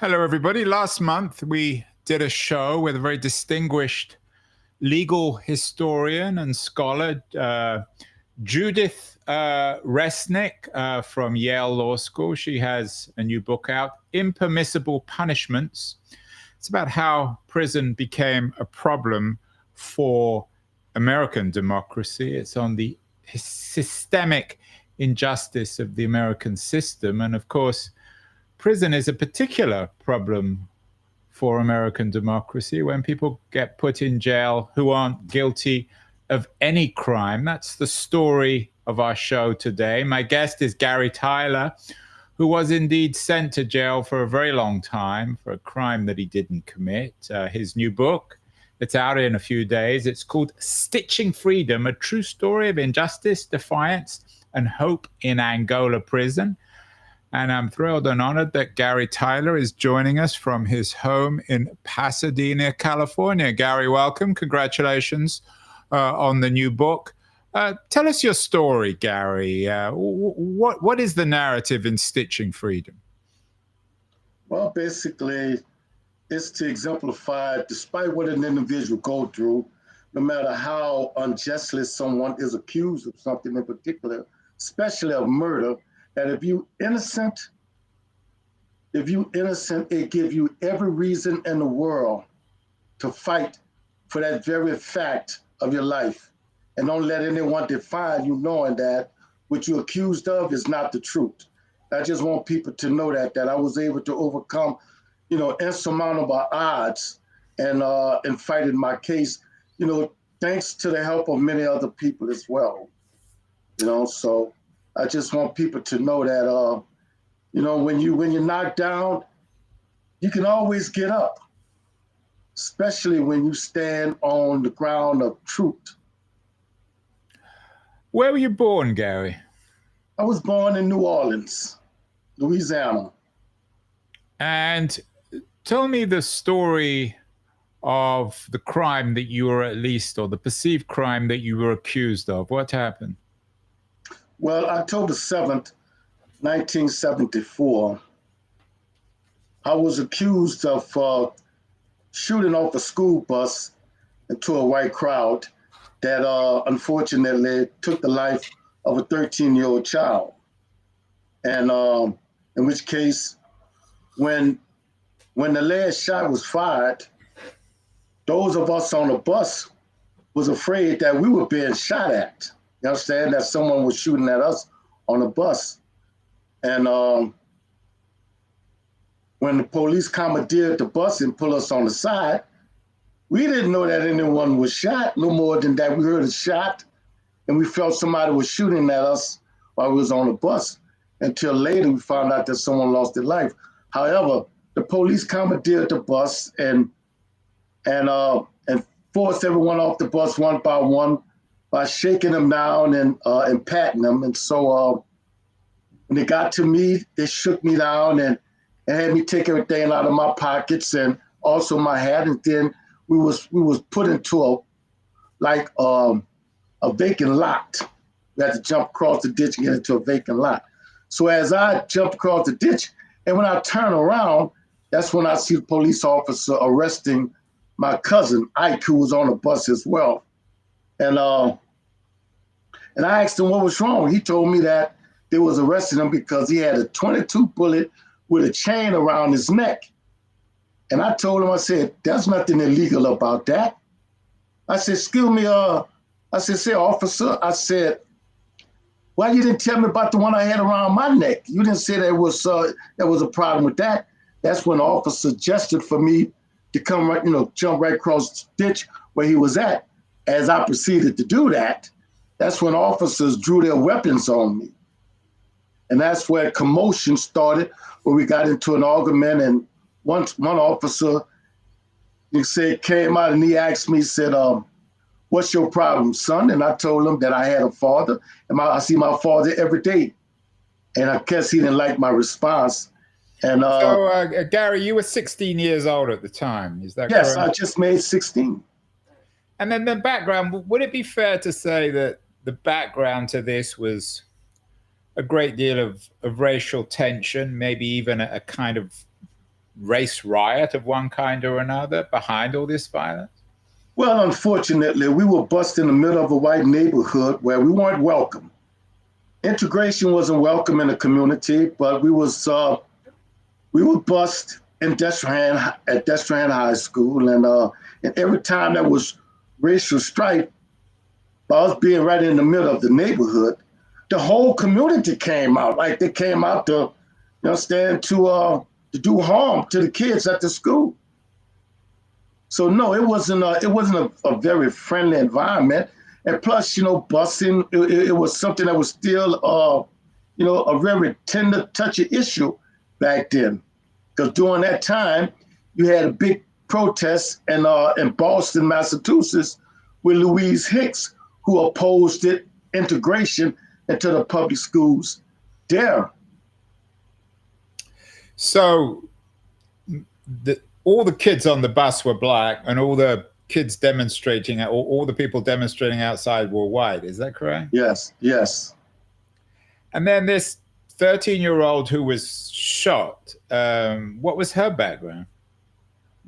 Hello, everybody. Last month, we did a show with a very distinguished legal historian and scholar, Judith Resnick from Yale Law School. She has a new book out, Impermissible Punishments. It's about how prison became a problem for American democracy. It's on the systemic injustice of the American system. And of course, prison is a particular problem for American democracy when people get put in jail who aren't guilty of any crime. That's the story of our show today. My guest is Gary Tyler, who was indeed sent to jail for a very long time for a crime that he didn't commit. His new book, it's out in a few days. It's called Stitching Freedom, a true story of injustice, defiance, and hope in Angola prison. And I'm thrilled and honored that Gary Tyler is joining us from his home in Pasadena, California. Gary, welcome. Congratulations on the new book. Tell us your story, Gary. What is the narrative in Stitching Freedom? Well, basically, it's to exemplify, despite what an individual goes through, no matter how unjustly someone is accused of something in particular, especially of murder, that if you innocent, it gives you every reason in the world to fight for that very fact of your life. And don't let anyone define you knowing that what you're accused of is not the truth. I just want people to know that I was able to overcome, insurmountable odds and fighting my case, thanks to the help of many other people as well. So I just want people to know that, when you're knocked down, you can always get up, especially when you stand on the ground of truth. Where were you born, Gary? I was born in New Orleans, Louisiana. And tell me the story of the crime that you were or the perceived crime that you were accused of. What happened? Well, October 7th, 1974, I was accused of shooting off a school bus into a white crowd that unfortunately took the life of a 13-year-old child. And in which case, when the last shot was fired, those of us on the bus was afraid that we were being shot at. You understand, that someone was shooting at us on the bus. And when the police commandeered the bus and pulled us on the side, we didn't know that anyone was shot. No more than that, we heard a shot and we felt somebody was shooting at us while we was on the bus. Until later, we found out that someone lost their life. However, the police commandeered the bus and forced everyone off the bus one by one, by shaking them down and patting them. And so when they got to me, they shook me down and had me take everything out of my pockets and also my hat. And then we was put into a vacant lot. We had to jump across the ditch and get into a vacant lot. So as I jumped across the ditch, and when I turn around, that's when I see the police officer arresting my cousin, Ike, who was on the bus as well. And I asked him what was wrong. He told me that they was arresting him because he had a .22 bullet with a chain around his neck. And I told him, I said, there's nothing illegal about that. I said, excuse me, say, officer, I said, why you didn't tell me about the one I had around my neck? You didn't say there was a problem with that. That's when the officer gestured for me to come right, jump right across the ditch where he was at. As I proceeded to do that, that's when officers drew their weapons on me. And that's where commotion started, where we got into an argument. And one officer, came out and he asked me, said, what's your problem, son? And I told him that I had a father, and I see my father every day. And I guess he didn't like my response. And so, Gary, you were 16 years old at the time, is that correct? Yes, I just made 16. And then the background, would it be fair to say that the background to this was a great deal of racial tension, maybe even a kind of race riot of one kind or another behind all this violence? Well, unfortunately, we were bused in the middle of a white neighborhood where we weren't welcome. Integration wasn't welcome in the community, but we were bused in Destrehan at Destrehan High School, and every time there was racial strife, by us being right in the middle of the neighborhood, the whole community came out. Like they came out to, to do harm to the kids at the school. So no, it wasn't a very friendly environment. And plus, busing, it was something that was still, a very tender, touchy issue back then. Because during that time, you had a big protest in Boston, Massachusetts, with Louise Hicks, who opposed integration into the public schools there. So all the kids on the bus were black, and all the kids demonstrating, all the people demonstrating outside were white. Is that correct? Yes, yes. And then this 13-year-old who was shot, what was her background?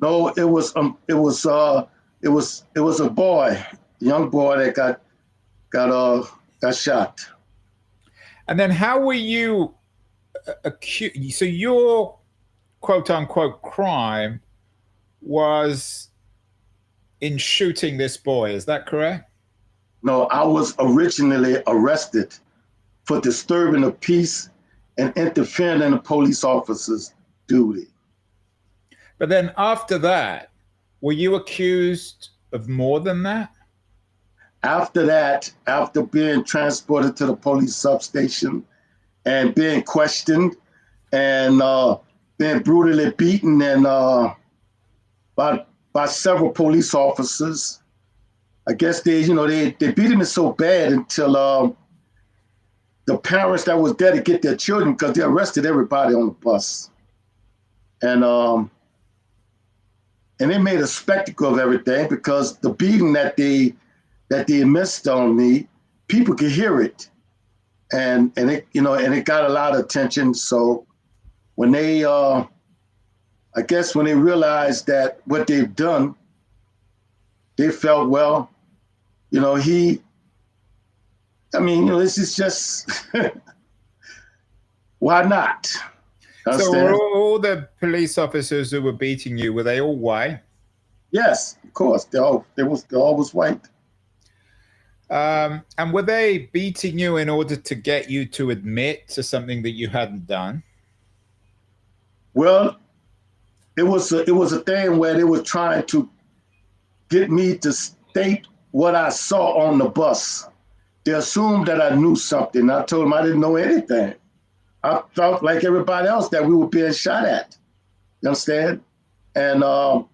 No, it was a boy, young boy that got shot. And then how were you accused? So your quote unquote crime was in shooting this boy, is that correct? No, I was originally arrested for disturbing the peace and interfering in the police officer's duty. But then after that, were you accused of more than that? After that, after being transported to the police substation and being questioned and being brutally beaten and by several police officers, I guess they beat me so bad until the parents that was there to get their children, because they arrested everybody on the bus. And they made a spectacle of everything, because the beating that they missed on me, people could hear it. And it got a lot of attention. So when they I guess when they realized that what they've done, they felt, well, this is just, why not? So were all the police officers who were beating you, were they all white? Yes, of course. They all was white. And were they beating you in order to get you to admit to something that you hadn't done? Well, it was a thing where they were trying to get me to state what I saw on the bus. They assumed that I knew something. I told them I didn't know anything. I felt like everybody else that we were being shot at. You understand? And an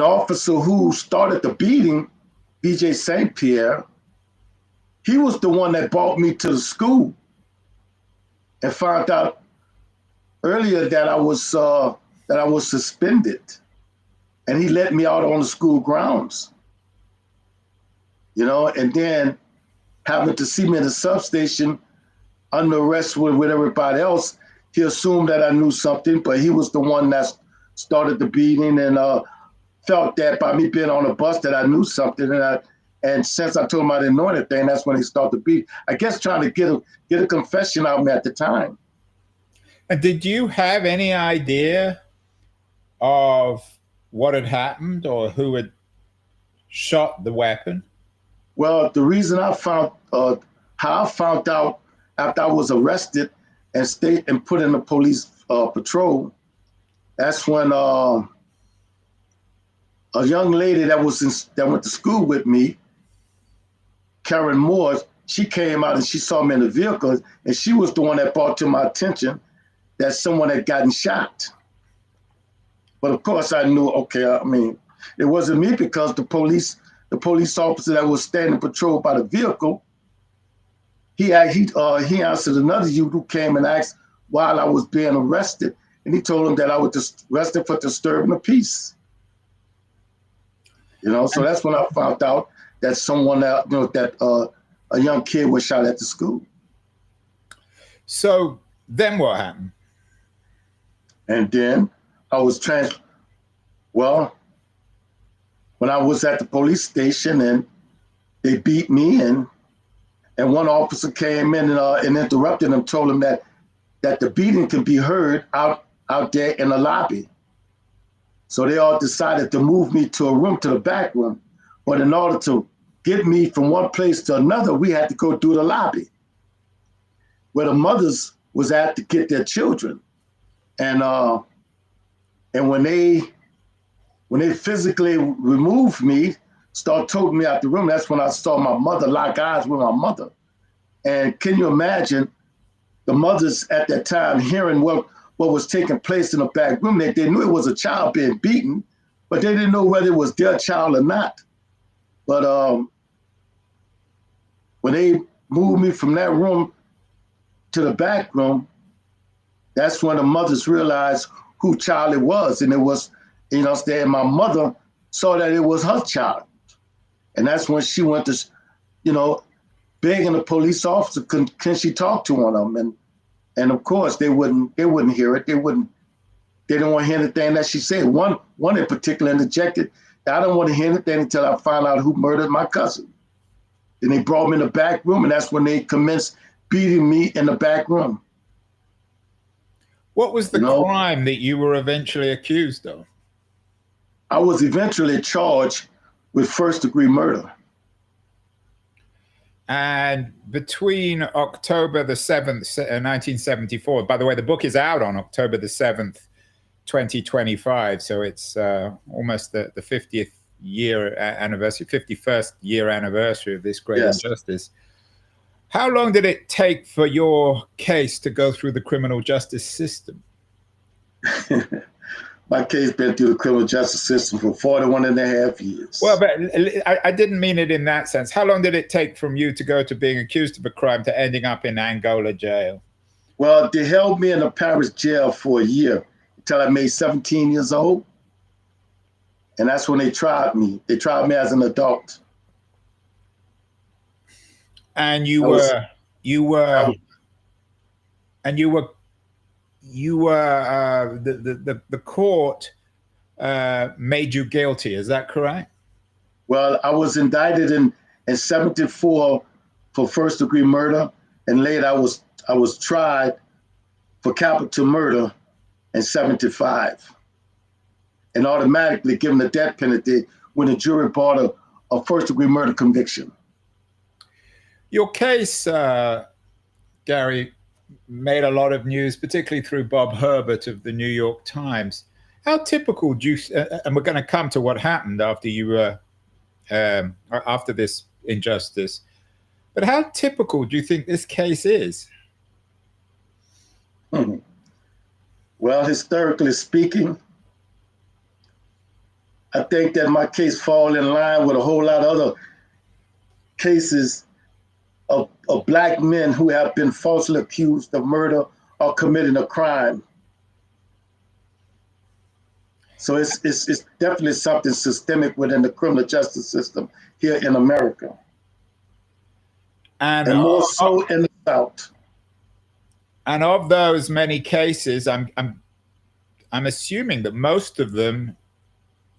officer who started the beating, BJ St. Pierre, he was the one that brought me to the school and found out earlier that I was suspended, and he let me out on the school grounds. And then having to see me in the substation under arrest with everybody else, he assumed that I knew something, but he was the one that started the beating and felt that by me being on the bus that I knew something. And since I told him I didn't know anything, that's when he started the beat. I guess trying to get a confession out of me at the time. And did you have any idea of what had happened or who had shot the weapon? Well, the reason I found how I found out after I was arrested and put in the police patrol, that's when a young lady that went to school with me, Karen Moore, she came out and she saw me in the vehicle, and she was the one that brought to my attention that someone had gotten shot. But of course I knew, it wasn't me, because the police officer that was standing patrol by the vehicle, he answered another youth who came and asked while I was being arrested, and he told him that I was arrested for disturbing the peace. So that's when I found out that someone that a young kid was shot at the school. So then what happened? And then I was well, when I was at the police station and they beat me, and one officer came in and interrupted him, told him that the beating could be heard out there in the lobby. So they all decided to move me to a room, to the back room. But in order to get me from one place to another, we had to go through the lobby where the mothers was at to get their children. And when they physically removed me, start toting me out the room, that's when I saw my mother, lock eyes with my mother. And can you imagine the mothers at that time hearing what was taking place in the back room? They knew it was a child being beaten, but they didn't know whether it was their child or not. But when they moved me from that room to the back room, that's when the mothers realized who child it was. And it was, my mother saw that it was her child. And that's when she went to, begging the police officer, can she talk to one of them? And of course they wouldn't hear it. They didn't want to hear anything that she said. One in particular interjected, I don't want to hear anything until I find out who murdered my cousin. Then they brought me in the back room, and that's when they commenced beating me in the back room. What was the crime that you were eventually accused of? I was eventually charged with first-degree murder. And between October the 7th, 1974, by the way, the book is out on October the 7th, 2025. So it's almost the 50th year anniversary, 51st year anniversary of this great injustice. How long did it take for your case to go through the criminal justice system? My case been through the criminal justice system for 41 and a half years. Well, but I didn't mean it in that sense. How long did it take from you to go to being accused of a crime to ending up in Angola jail? Well, they held me in the Paris jail for a year until I made 17 years old. And that's when they tried me. They tried me as an adult. And the court made you guilty. Is that correct? Well, I was indicted in 74 for first degree murder, and later I was tried for capital murder in 75, and automatically given the death penalty when the jury brought a first degree murder conviction. Your case, Gary, made a lot of news, particularly through Bob Herbert of the New York Times. How typical do you, and we're going to come to what happened after you were, after this injustice, but how typical do you think this case is? Well, historically speaking, I think that my case falls in line with a whole lot of other cases of Black men who have been falsely accused of murder or committing a crime. So it's definitely something systemic within the criminal justice system here in America, and more so in the South. And of those many cases, I'm assuming that most of them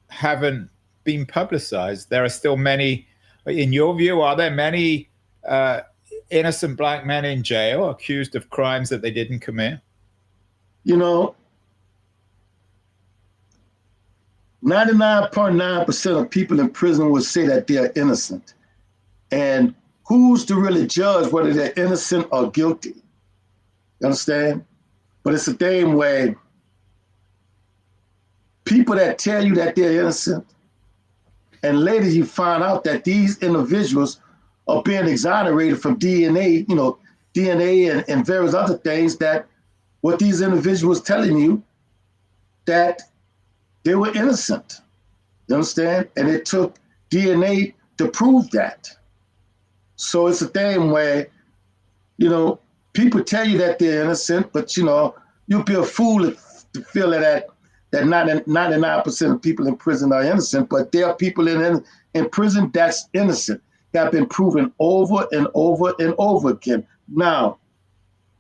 haven't been publicized. There are still many. In your view, are there many innocent Black men in jail accused of crimes that they didn't commit? 99.9% of people in prison would say that they are innocent. And who's to really judge whether they're innocent or guilty? You understand? But it's a thing where people that tell you that they're innocent, and later you find out that these individuals are being exonerated from DNA, DNA and various other things, that what these individuals telling you that they were innocent. You understand? And it took DNA to prove that. So it's a thing where, people tell you that they're innocent, but you'd be a fool to feel that 99% of people in prison are innocent, but there are people in prison that's innocent, that have been proven over and over and over again. Now,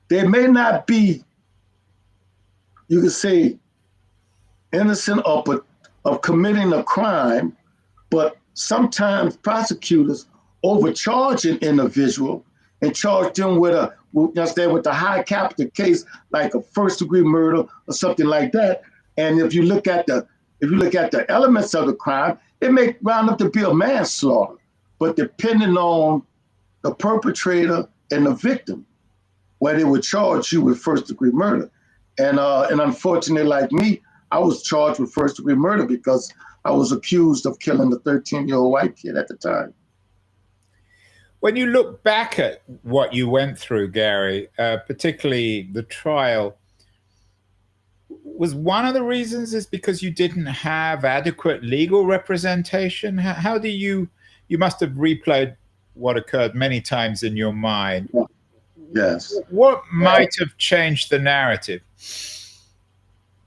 they may not be you could say, innocent of committing a crime, but sometimes prosecutors overcharge an individual and charge them with the high capital case, like a first-degree murder or something like that. And if you look at the elements of the crime, it may round up to be a manslaughter, but depending on the perpetrator and the victim, where they would charge you with first-degree murder. And unfortunately, like me, I was charged with first-degree murder because I was accused of killing a 13-year-old white kid at the time. When you look back at what you went through, Gary, particularly the trial, was one of the reasons is because you didn't have adequate legal representation? How do you must have replayed what occurred many times in your mind. Yes. What might have changed the narrative?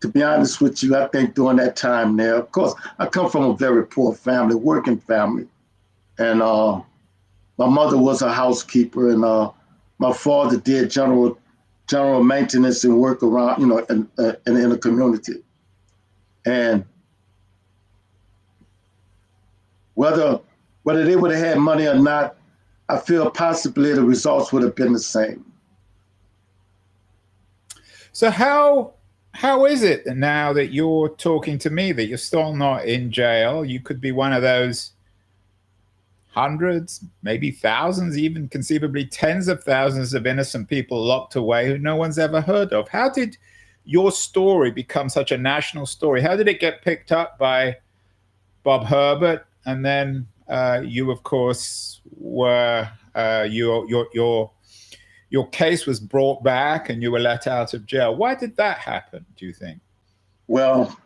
To be honest with you, I think during that time there, of course, I come from a very poor family, working family. And my mother was a housekeeper, and my father did general maintenance and work around, in the community. And whether they would have had money or not, I feel possibly the results would have been the same. So how is it now that you're talking to me that you're still not in jail? You could be one of those hundreds, maybe thousands, even conceivably tens of thousands of innocent people locked away who no one's ever heard of. How did your story become such a national story? How did it get picked up by Bob Herbert? And then you, of course, were your case was brought back and you were let out of jail. Why did that happen, do you think? Well,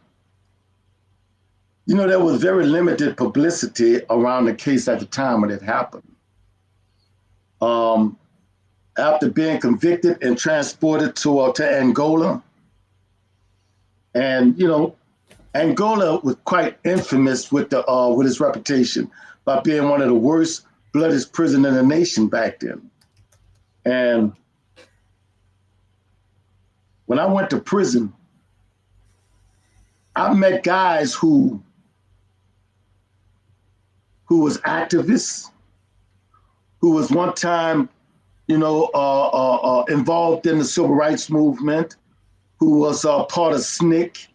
there was very limited publicity around the case at the time when it happened. After being convicted and transported to Angola, and Angola was quite infamous with his reputation by being one of the worst, bloodiest prison in the nation back then. And when I went to prison, I met guys who was activists, who was one time, involved in the civil rights movement, who was part of SNCC,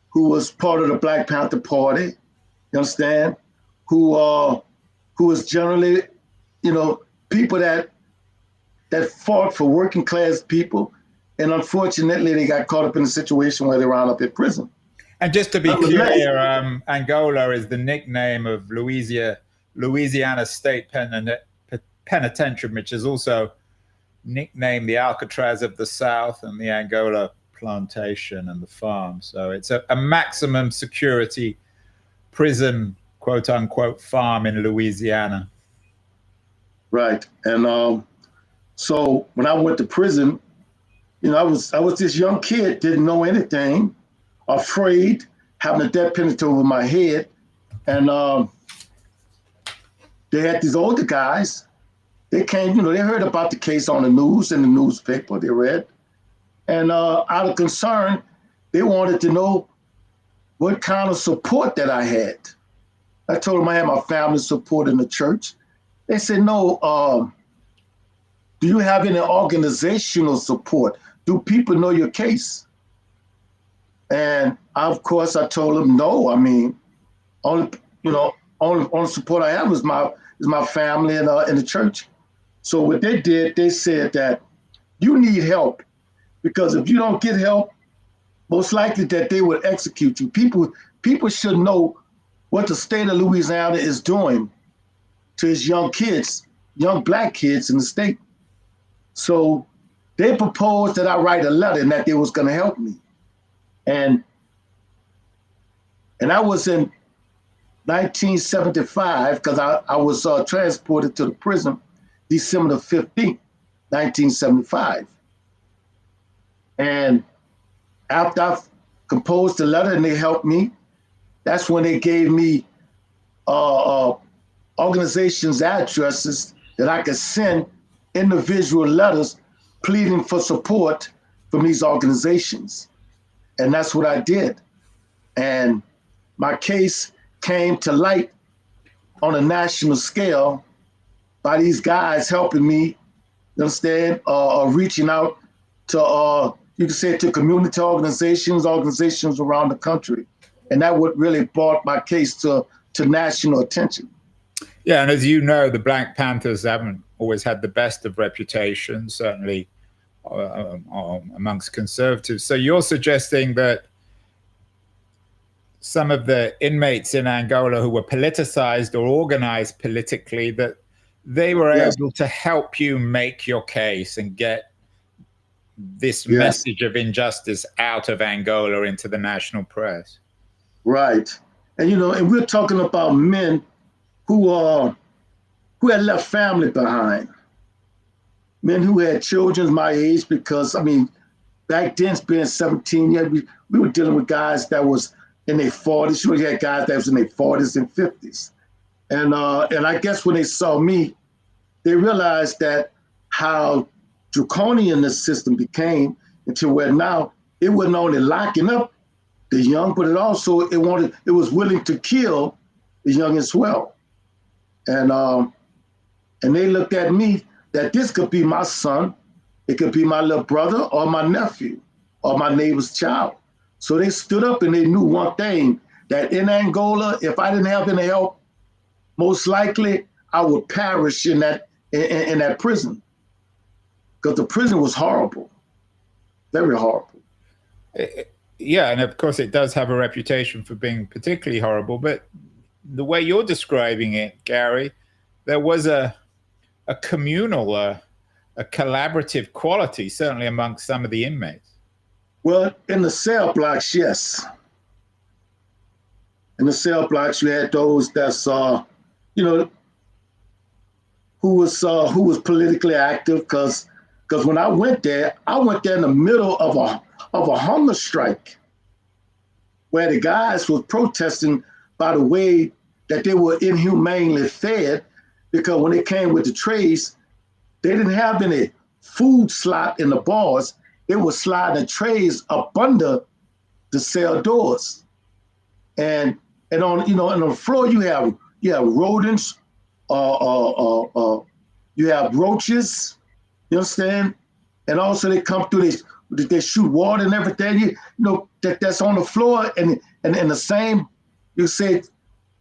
who was part of the Black Panther Party, you understand? Who was generally, people that fought for working class people, and unfortunately they got caught up in a situation where they wound up in prison. And just to be clear, Angola is the nickname of Louisiana State Penitentiary, which is also nicknamed the Alcatraz of the South and the Angola plantation and the farm. So it's a maximum security prison, quote unquote, farm in Louisiana. Right. And so when I went to prison, I was this young kid, didn't know anything, afraid, having a death penalty over my head. And they had these older guys. They came, they heard about the case on the news, in the newspaper, they read. And out of concern, they wanted to know what kind of support that I had. I told them I had my family support in the church. They said, no, do you have any organizational support? Do people know your case? And of course I told them no. I mean, only support I have is my family and in the church. So what they did, they said that you need help, because if you don't get help, most likely that they would execute you. People should know what the state of Louisiana is doing to its young kids, young Black kids in the state. So they proposed that I write a letter and that they was going to help me. And I was in 1975, because I was transported to the prison December 15th, 1975. And after I composed the letter and they helped me, that's when they gave me organizations' addresses that I could send individual letters pleading for support from these organizations. And that's what I did. And my case came to light on a national scale by these guys helping me, you understand, reaching out to, you can say, to community organizations around the country. And that what really brought my case to national attention. Yeah, and as you know, the Black Panthers haven't always had the best of reputations, certainly amongst conservatives. So you're suggesting that some of the inmates in Angola who were politicized or organized politically, that they were able to help you make your case and get this message of injustice out of Angola into the national press. Right. And, and we're talking about men who had left family behind, men who had children my age, because, back then, being 17, we were dealing with guys that was in their 40s. We had guys that was in their 40s and 50s. And I guess when they saw me, they realized that how draconian the system became, until where now it wasn't only locking up the young, but it was willing to kill the young as well. And they looked at me that this could be my son, it could be my little brother or my nephew or my neighbor's child. So they stood up and they knew one thing, that in Angola, if I didn't have any help, most likely I would perish in that prison, because the prison was horrible, very horrible. Yeah, and of course it does have a reputation for being particularly horrible, but the way you're describing it, Gary, there was a communal, a collaborative quality, certainly amongst some of the inmates. Well, in the cell blocks, yes. In the cell blocks, you had those that's, who was politically active, because when I went there in the middle of a hunger strike, where the guys were protesting by the way that they were inhumanely fed, because when they came with the trays, they didn't have any food slot in the bars. They were sliding trays up under the cell doors, and on the floor you have rodents, you have roaches, you understand, and also they come through. They shoot water and everything. That's on the floor, and the same, you say,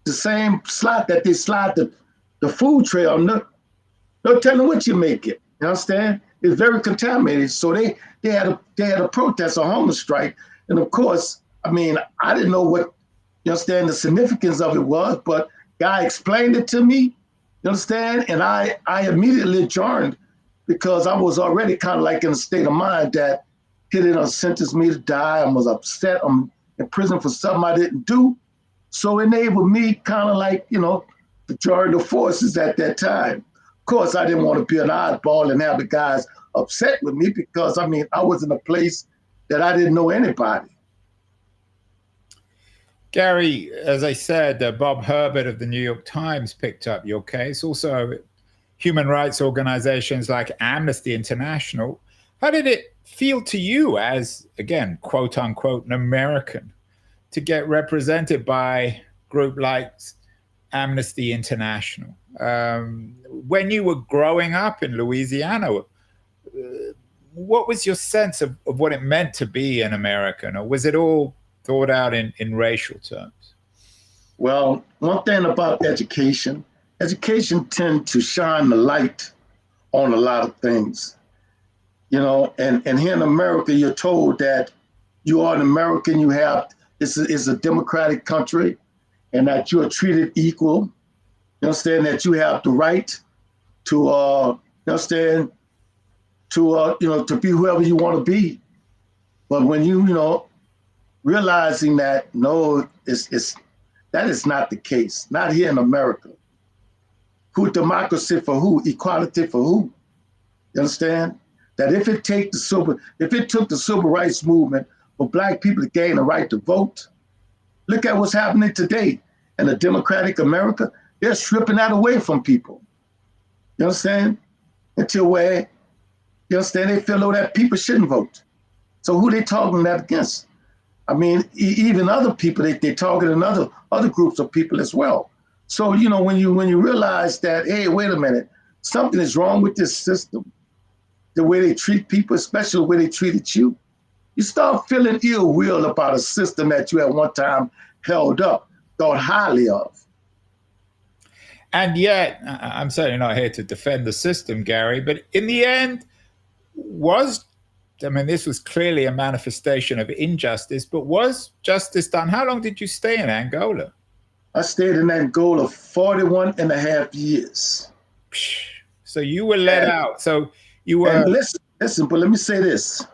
the same slot that they slide the food tray on. No telling what you make it. You understand? It's very contaminated. So they had a protest, a hunger strike, and of course, I didn't know what, you understand, the significance of it was, but guy explained it to me. You understand? And I immediately adjourned, because I was already kind of like in a state of mind that he didn't sentence me to die. I was upset. I'm in prison for something I didn't do. So it enabled me kind of like, to join the forces at that time. Of course, I didn't want to be an oddball and have the guys upset with me, because, I was in a place that I didn't know anybody. Gary, as I said, Bob Herbert of the New York Times picked up your case. Also, human rights organizations like Amnesty International. How did it feel to you as, again, quote unquote, an American, to get represented by a group like Amnesty International? When you were growing up in Louisiana, what was your sense of what it meant to be an American? Or was it all thought out in racial terms? Well, one thing about education tends to shine the light on a lot of things, and here in America, you're told that you are an American, it's a democratic country, and that you are treated equal. You understand that you have the right to, to be whoever you want to be. But when you, realizing that, no, that is not the case, not here in America. Who democracy for who? Equality for who? You understand? That if it took the civil rights movement for Black people to gain the right to vote, look at what's happening today in a democratic America. They're stripping that away from people. You understand? Until where, you understand, they feel that people shouldn't vote. So who they talking that against? I mean, even other people, they targeting other groups of people as well. So, you know, when you realize that, hey, wait a minute, something is wrong with this system, the way they treat people, especially the way they treated you, you start feeling ill will about a system that you at one time held up, thought highly of. And yet, I'm certainly not here to defend the system, Gary, but in the end, this was clearly a manifestation of injustice, but was justice done? How long did you stay in Angola? I stayed in Angola 41 and a half years. So you were let out. So you were. And listen, but let me say this.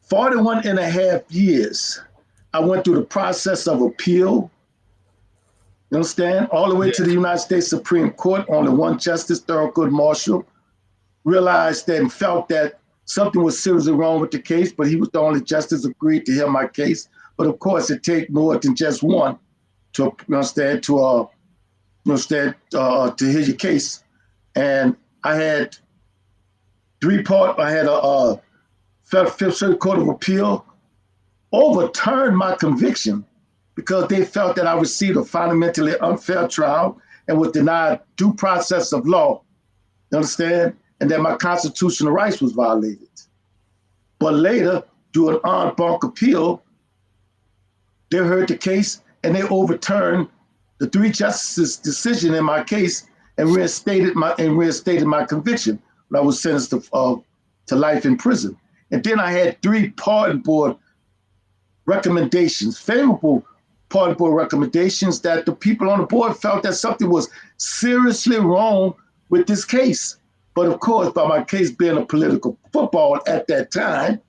41 and a half years, I went through the process of appeal. You understand? All the way to the United States Supreme Court. Only one justice, Thurgood Marshall, realized that and felt that something was seriously wrong with the case, but he was the only justice agreed to hear my case. But of course, it takes more than just one to to hear your case. And I had I had a Fifth Circuit Court of Appeal overturned my conviction because they felt that I received a fundamentally unfair trial and was denied due process of law. You understand? And that my constitutional rights was violated. But later, through an en banc appeal, they heard the case and they overturned the three justices' decision in my case and reinstated my conviction when I was sentenced to life in prison. And then I had 3 pardon board recommendations, favorable pardon board recommendations, that the people on the board felt that something was seriously wrong with this case. But of course, by my case being a political football at that time,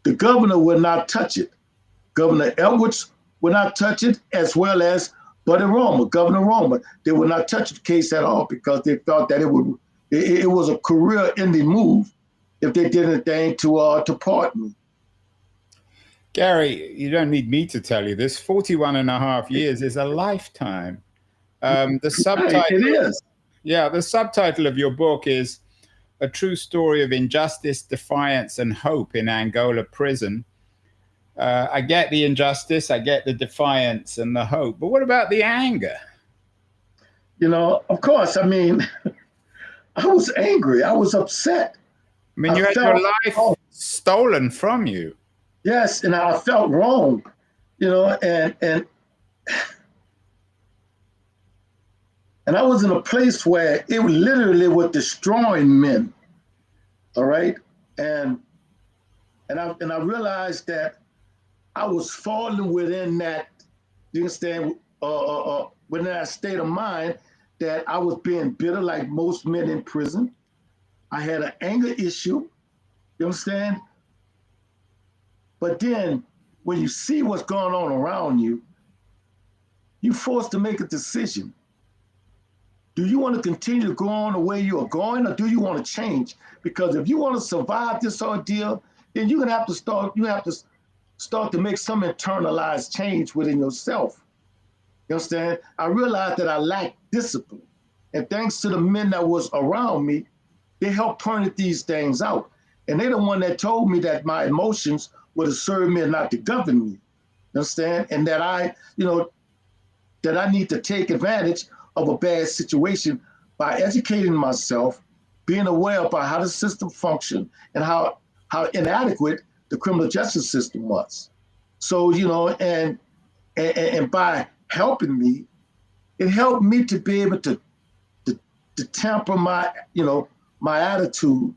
the governor would not touch it. Governor Edwards would not touch it, as well as Buddy Roemer, Governor Roemer. They would not touch the case at all because they felt that it was a career-ending move if they did anything to pardon me. Gary, you don't need me to tell you this. 41 and a half years is a lifetime. The subtitle, it is. Yeah, the subtitle of your book is A True Story of Injustice, Defiance, and Hope in Angola Prison. I get the injustice, I get the defiance and the hope, but what about the anger? You know, of course, I mean, I was angry. I was upset. I mean, you had your life stolen from you. Yes, and I felt wrong, you know, and I was in a place where it literally was destroying men. All right, and I realized that I was falling within that, you understand, within that state of mind that I was being bitter like most men in prison. I had an anger issue, you understand? But then when you see what's going on around you, you're forced to make a decision. Do you want to continue to go on the way you are going, or do you want to change? Because if you want to survive this ordeal, then you have to start to make some internalized change within yourself. You understand? I realized that I lacked discipline. And thanks to the men that was around me, they helped point these things out. And they're the one that told me that my emotions would have served me and not to govern me. You understand? And that I need to take advantage of a bad situation by educating myself, being aware about how the system functioned and how inadequate the criminal justice system was. So, you know, and by helping me, it helped me to be able to temper my attitude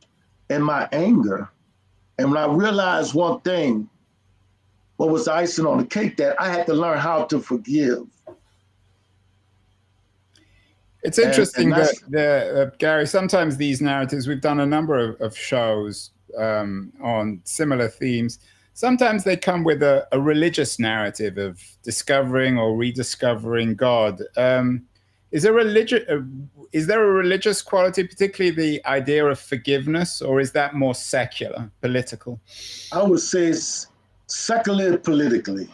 and my anger. And when I realized one thing, what was the icing on the cake, that I had to learn how to forgive. It's interesting that, Gary, sometimes these narratives, we've done a number of shows on similar themes. Sometimes they come with a religious narrative of discovering or rediscovering God. Is there a religious quality, particularly the idea of forgiveness, or is that more secular, political? I would say it's secular politically.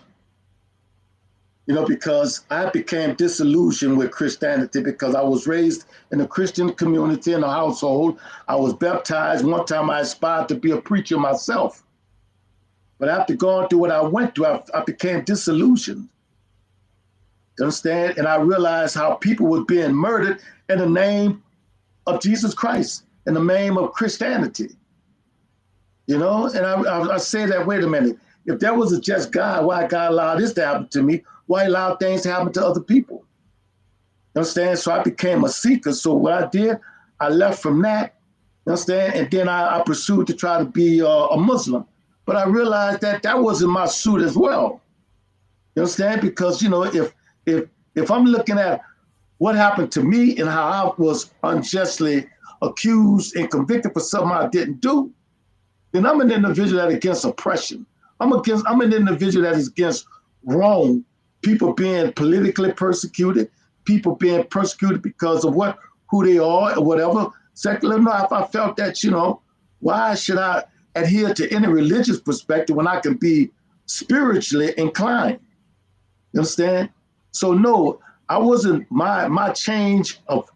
You know, because I became disillusioned with Christianity because I was raised in a Christian community, in a household. I was baptized. One time I aspired to be a preacher myself. But after going through what I went through, I became disillusioned. You understand? And I realized how people were being murdered in the name of Jesus Christ, in the name of Christianity. You know, and I say that, wait a minute, if there was a just God, why God allowed this to happen to me? Why allow things to happen to other people? You understand? So I became a seeker. So what I did, I left from that, you understand? And then I pursued to try to be a Muslim. But I realized that that wasn't my suit as well. You understand? Because, you know, if I'm looking at what happened to me and how I was unjustly accused and convicted for something I didn't do, then I'm an individual that is against oppression. I'm an individual that is against wrong, people being politically persecuted, people being persecuted because of who they are or whatever. Secular, no, if I felt that, you know, why should I adhere to any religious perspective when I can be spiritually inclined? You understand? So no, I wasn't, my change of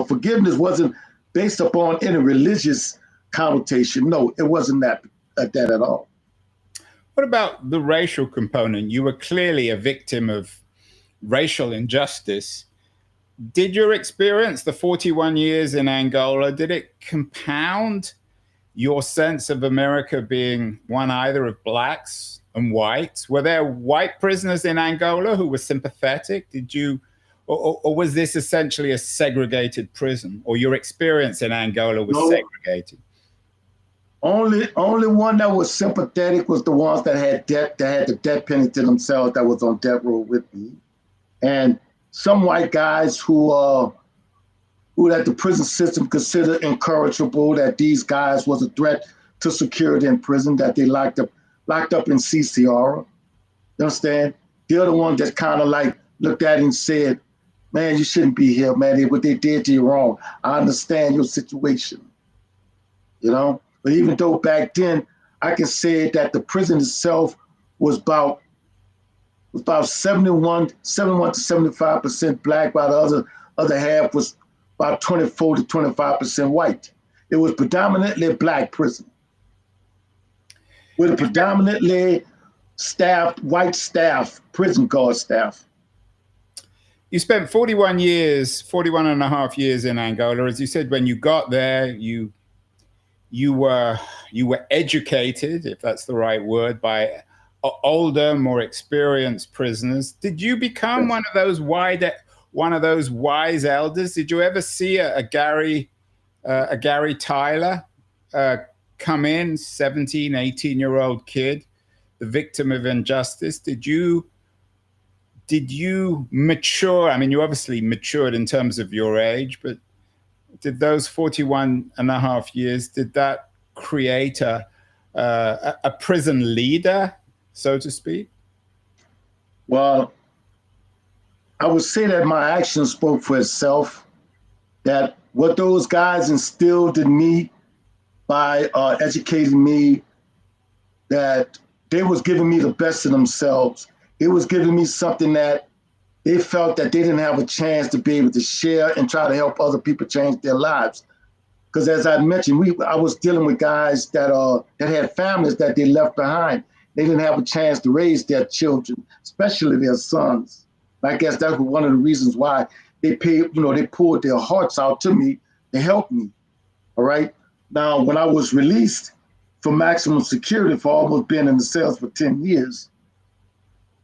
forgiveness wasn't based upon any religious connotation. No, it wasn't that at all. What about the racial component? You were clearly a victim of racial injustice. Did your experience, the 41 years in Angola, did it compound your sense of America being one either of blacks and whites? Were there white prisoners in Angola who were sympathetic? Did you, or was this essentially a segregated prison, or your experience in Angola was segregated? Only one that was sympathetic was the ones that had debt, that had the death penalty themselves, that was on death row with me. And some white guys who that the prison system considered incorrigible, that these guys was a threat to security in prison, that they locked up in CCR. You understand? The other one that kind of like looked at it and said, man, you shouldn't be here, man. What they did to you wrong. I understand your situation. You know? But even though back then, I can say that the prison itself was about 71 to 75% black, while the other half was about 24 to 25% white. It was predominantly a black prison with a predominantly white staff, prison guard staff. You spent 41 and a half years in Angola. As you said, when you got there, you were educated, if that's the right word, by older, more experienced prisoners. Did you become one of those wise elders? Did you ever see a Gary Tyler come in, 17, 18-year-old kid, the victim of injustice? Did you mature? I mean, you obviously matured in terms of your age, but did those 41 and a half years, did that create a prison leader, so to speak? Well, I would say that my actions spoke for itself, that what those guys instilled in me by educating me, that they was giving me the best of themselves. It was giving me something that they felt that they didn't have a chance to be able to share and try to help other people change their lives. Because as I mentioned, I was dealing with guys that had families that they left behind. They didn't have a chance to raise their children, especially their sons. I guess that's one of the reasons why they poured their hearts out to me to help me. All right. Now, when I was released from maximum security for almost being in the cells for 10 years,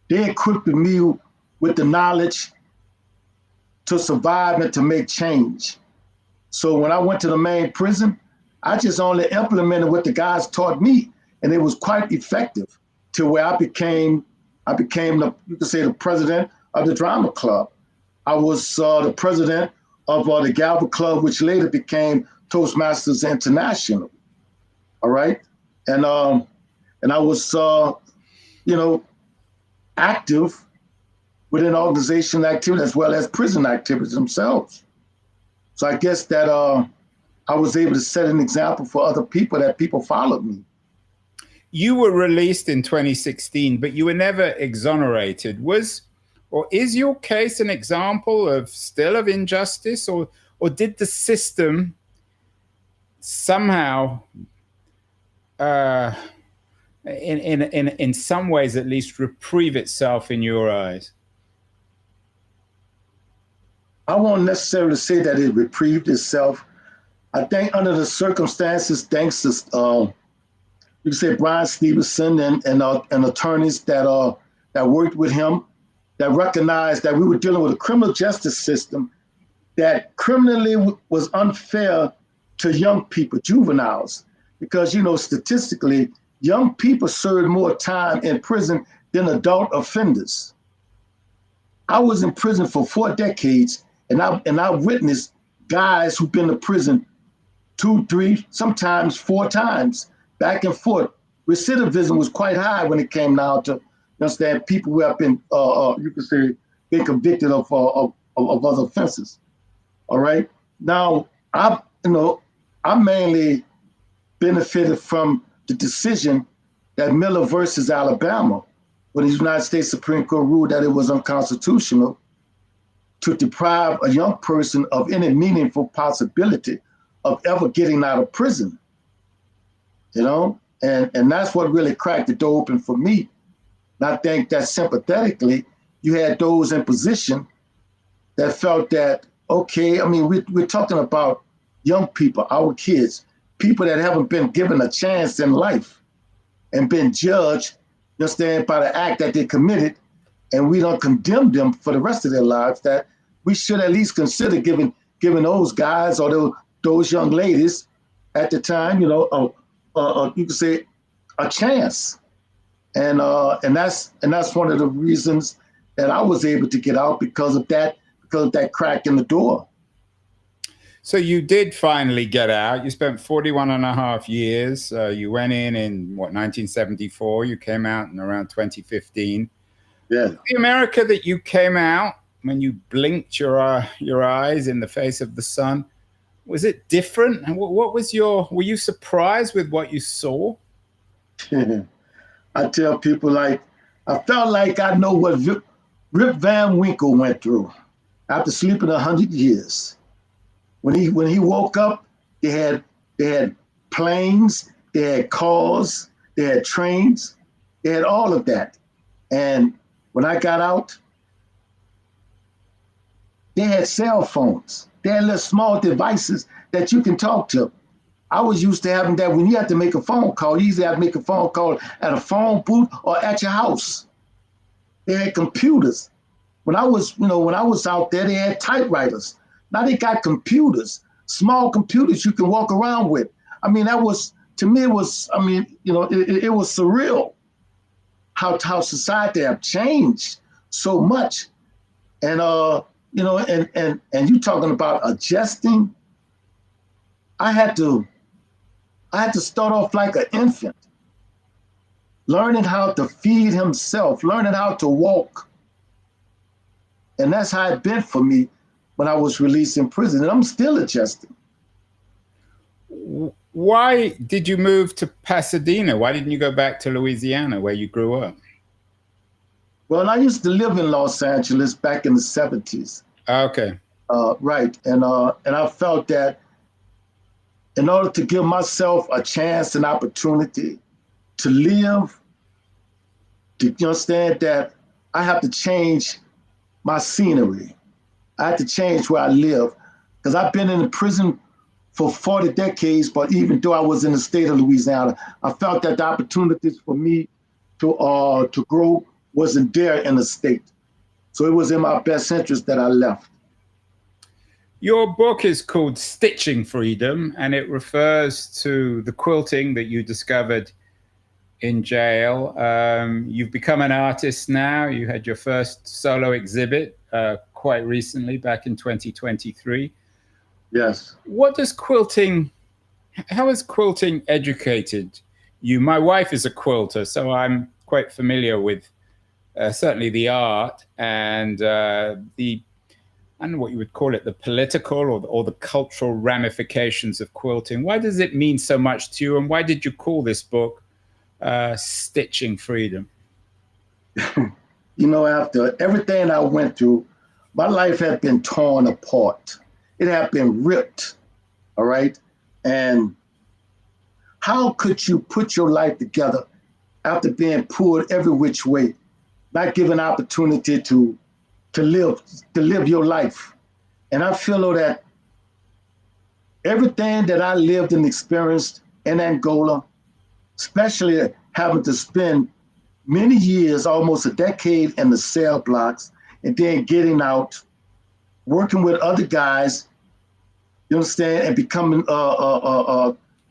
they equipped me with the knowledge to survive and to make change. So when I went to the main prison, I just only implemented what the guys taught me, and it was quite effective to where I became you could say, the president of the drama club. I was the president of the Galva Club, which later became Toastmasters International. All right, and I was active within organization activity as well as prison activities themselves. So I guess that I was able to set an example for other people, that people followed me. You were released in 2016, but you were never exonerated. Is your case an example of injustice, or did the system somehow in some ways at least, reprieve itself in your eyes? I won't necessarily say that it reprieved itself. I think under the circumstances, thanks to you can say Brian Stevenson and attorneys that worked with him, that recognized that we were dealing with a criminal justice system that criminally was unfair to young people, juveniles, because, you know, statistically, young people serve more time in prison than adult offenders. I was in prison for 4 decades, and I witnessed guys who've been to prison 2, 3, sometimes 4 times, back and forth. Recidivism was quite high when it came down to, you understand, people who have been, you could say, been convicted of other offenses. All right. Now, I mainly benefited from the decision that Miller versus Alabama, when the United States Supreme Court ruled that it was unconstitutional to deprive a young person of any meaningful possibility of ever getting out of prison. You know, and that's what really cracked the door open for me. And I think that sympathetically, you had those in position that felt that, okay, I mean, we're talking about young people, our kids, people that haven't been given a chance in life and been judged, you understand, by the act that they committed, and we don't condemn them for the rest of their lives, that we should at least consider giving those guys or those young ladies at the time, you know, you could say a chance. And that's one of the reasons that I was able to get out, because of that crack in the door. So you did finally get out. You spent 41 and a half years. You went in 1974. You came out in around 2015. Yeah. The America that you came out, when you blinked your eyes in the face of the sun, was it different? And what was were you surprised with what you saw? I tell people, like, I felt like I know what Rip Van Winkle went through after sleeping 100 years. When he woke up, they had planes, they had cars, they had trains, they had all of that. And when I got out, they had cell phones. They had little small devices that you can talk to. I was used to having that when you had to make a phone call. You usually have to make a phone call at a phone booth or at your house. They had computers. When I was out there, they had typewriters. Now they got computers, small computers you can walk around with. I mean, that was, to me, it was surreal how society have changed so much. And and you talking about adjusting. I had to start off like an infant, learning how to feed himself, learning how to walk. And that's how it been for me when I was released in prison, and I'm still adjusting. Why did you move to Pasadena? Why didn't you go back to Louisiana, where you grew up? Well, I used to live in Los Angeles back in the 70s. Okay. Right. And I felt that in order to give myself a chance and opportunity to live, to understand that I have to change my scenery. I had to change where I live, because I've been in the prison for 40 decades, but even though I was in the state of Louisiana, I felt that the opportunities for me to grow wasn't there in the state. So it was in my best interest that I left. Your book is called Stitching Freedom, and it refers to the quilting that you discovered in jail. You've become an artist now. You had your first solo exhibit quite recently, back in 2023. Yes. How has quilting educated you? My wife is a quilter, so I'm quite familiar with certainly the art and I don't know what you would call it, the political or the cultural ramifications of quilting. Why does it mean so much to you, and why did you call this book Stitching Freedom? You know, after everything I went through, my life had been torn apart. It had been ripped, all right? And how could you put your life together after being pulled every which way, not given opportunity to live your life. And I feel that everything that I lived and experienced in Angola, especially having to spend many years, almost a decade in the cell blocks, and then getting out, working with other guys, you understand, and becoming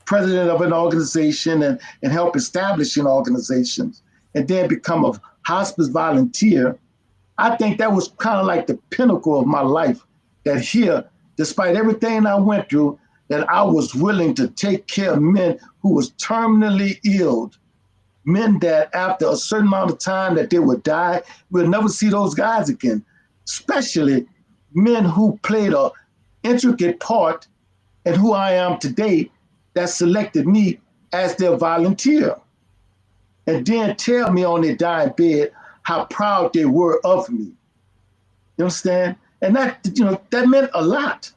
president of an organization and help establishing organizations, and then become a hospice volunteer. I think that was kind of like the pinnacle of my life, that here, despite everything I went through, that I was willing to take care of men who was terminally ill, men that after a certain amount of time that they would die, we'll never see those guys again, especially men who played an intricate part in who I am today, that selected me as their volunteer. And then tell me on their dying bed how proud they were of me. You understand? And that, that meant a lot.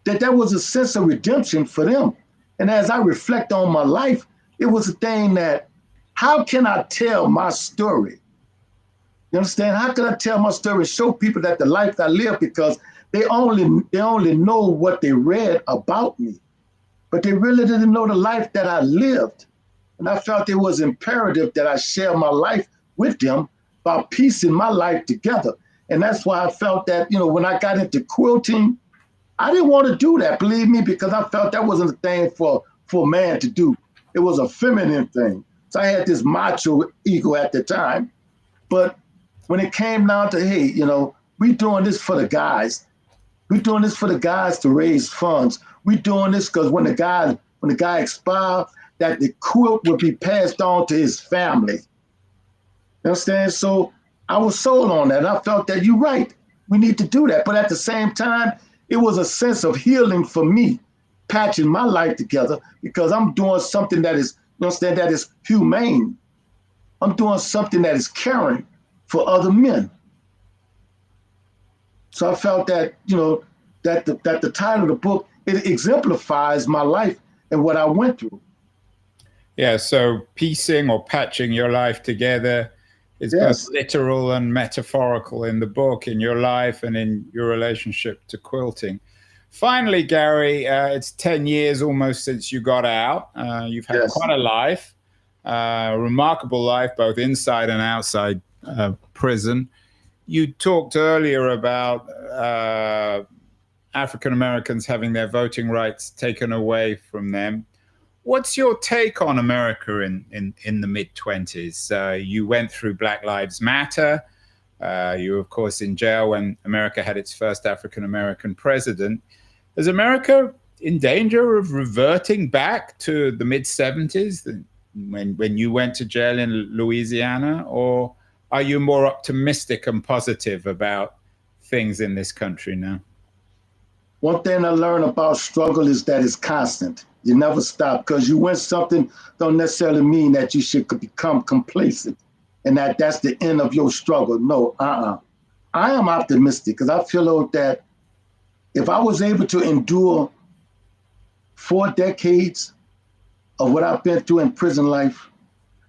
That was a sense of redemption for them. And as I reflect on my life, it was a thing that, how can I tell my story? You understand? How can I tell my story, show people that the life I live, because they only know what they read about me, but they really didn't know the life that I lived. And I felt it was imperative that I share my life with them by piecing my life together. And that's why I felt that, when I got into quilting, I didn't want to do that, believe me, because I felt that wasn't a thing for a man to do. It was a feminine thing. So I had this macho ego at the time. But when it came down to, hey, we doing this for the guys. We doing this for the guys to raise funds. We doing this because when the guy expired, that the quilt would be passed on to his family. You understand? So I was sold on that. And I felt that you're right. We need to do that. But at the same time, it was a sense of healing for me, patching my life together, because I'm doing something that is, that is humane. I'm doing something that is caring for other men. So I felt that, that the title of the book, it exemplifies my life and what I went through. Yeah, so piecing or patching your life together is both literal and metaphorical in the book, in your life and in your relationship to quilting. Finally, Gary, it's 10 years almost since you got out. You've had quite a life, a remarkable life, both inside and outside prison. You talked earlier about African Americans having their voting rights taken away from them. What's your take on America in the mid-20s? You went through Black Lives Matter. You were, of course, in jail when America had its first African American president. Is America in danger of reverting back to the mid-70s when you went to jail in Louisiana? Or are you more optimistic and positive about things in this country now? One thing I learned about struggle is that it's constant. You never stop, because you win something don't necessarily mean that you should become complacent and that's the end of your struggle. No, I am optimistic, because I feel that if I was able to endure 4 decades of what I've been through in prison life,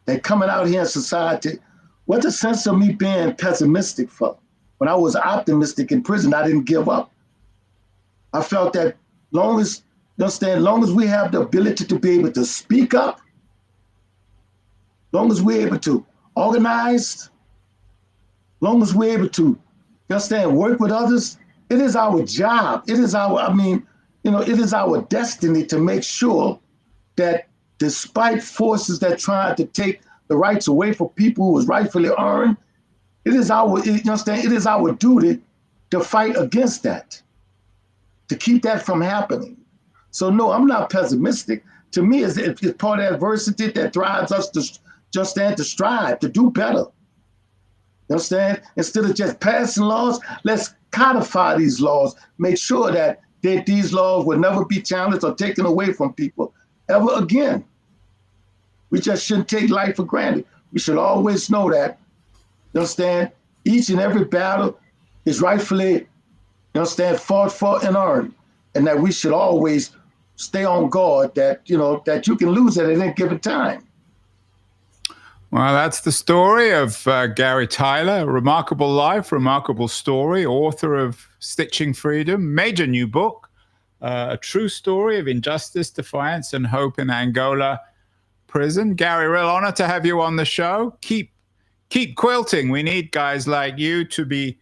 that coming out here in society, what's the sense of me being pessimistic for? When I was optimistic in prison, I didn't give up. I felt that long as we have the ability to be able to speak up, long as we're able to organize, long as we're able to work with others, it is our job. It is it is our destiny to make sure that despite forces that try to take the rights away from people who was rightfully earned, it is our duty to fight against that, to keep that from happening. So no, I'm not pessimistic. To me, it's part of adversity that drives us to strive, to do better. You understand? Instead of just passing laws, let's codify these laws, make sure that these laws will never be challenged or taken away from people ever again. We just shouldn't take life for granted. We should always know that, you understand, each and every battle is rightfully, you fought for and earned, and that we should always stay on guard that, that you can lose it at any given time. Well, that's the story of Gary Tyler. A remarkable life, remarkable story, author of Stitching Freedom, major new book, a true story of injustice, defiance, and hope in Angola prison. Gary, real honor to have you on the show. Keep quilting. We need guys like you to be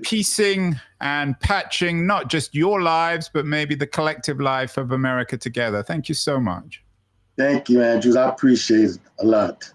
piecing and patching not just your lives, but maybe the collective life of America together. Thank you so much. Thank you, Andrews. I appreciate it a lot.